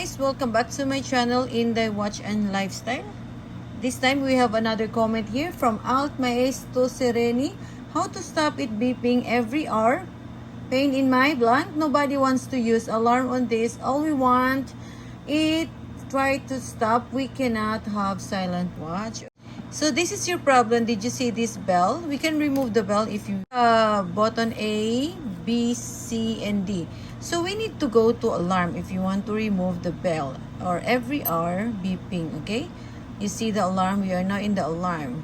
guys, welcome back to my channel in the Watch and Lifestyle. This time we have another comment here from Alt Maestro Sereni. How to stop it beeping every hour? Pain in my blunt. Nobody wants to use alarm on this. All we want it try to stop. We cannot have silent watch. So this is your problem. Did you see this bell? We can remove the bell if you button A, B, C, and D. So we need to go to alarm if you want to remove the bell or every hour beeping, okay? You see the alarm, we are now in the alarm.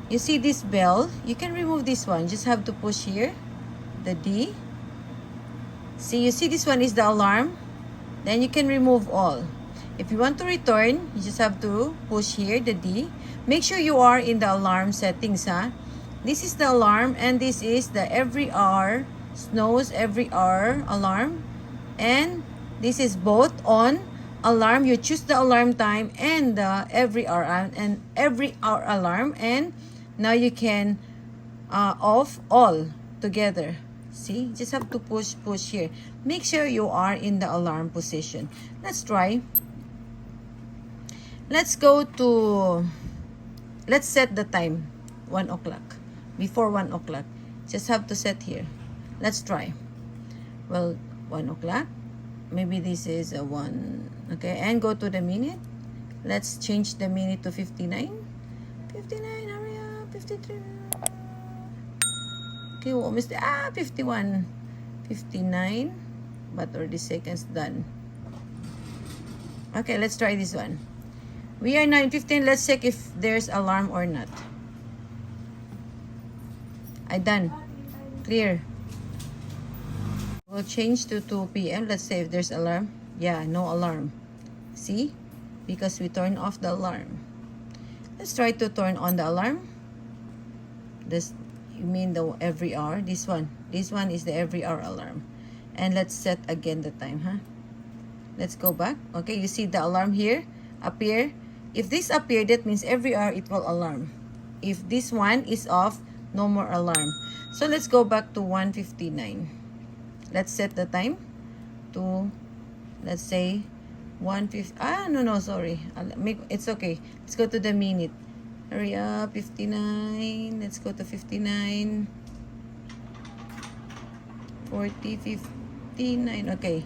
You see this bell, you can remove this one. Just have to push here, the D. See, you see this one is the alarm. Then you can remove all. If you want to return, you just have to push here, the D. Make sure you are in the alarm settings, huh? This is the alarm and this is the every hour snooze every hour alarm, and this is both on alarm. You choose the alarm time and the every hour alarm, and now you can off all together. See, just have to push here. Make sure you are in the alarm position. Let's try. Let's set the time 1 o'clock. Before 1 o'clock, just have to set here. Let's try. Well, 1 o'clock. Maybe this is a 1. Okay, and go to the minute. Let's change the minute to 59. 59, hurry up. 53. Okay, almost 51. 59. But already seconds done. Okay, let's try this one. We are now in 15. Let's check if there's alarm or not. I done. Clear. We'll change to 2 p.m. Let's say if there's alarm. Yeah, no alarm. See? Because we turn off the alarm. Let's try to turn on the alarm. This, you mean the every hour? This one. This one is the every hour alarm. And let's set again the time, huh? Let's go back. Okay, you see the alarm here? Appear. If this appear, that means every hour it will alarm. If this one is off, no more alarm. So let's go back to 1:59. Let's set the time to, let's say, 1:50. No, sorry. It's okay. Let's go to the minute. Hurry up, 59. Let's go to 59. 40, 59. Okay.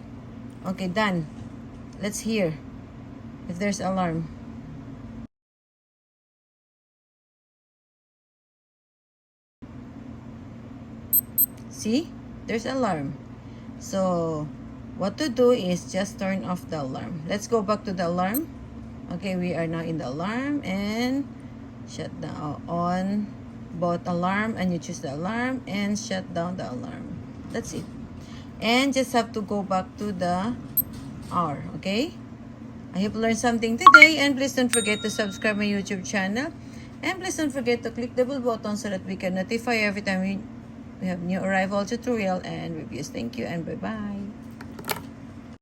Okay, done. Let's hear if there's alarm. See? There's alarm. So, what to do is just turn off the alarm. Let's go back to the alarm. Okay, we are now in the alarm and shut down on both alarm, and you choose the alarm and shut down the alarm. That's it. And just have to go back to the hour, okay? I hope you learned something today, and please don't forget to subscribe my YouTube channel. And please don't forget to click the bell button so that we can notify every time we have new arrival tutorial and reviews. Thank you and bye-bye.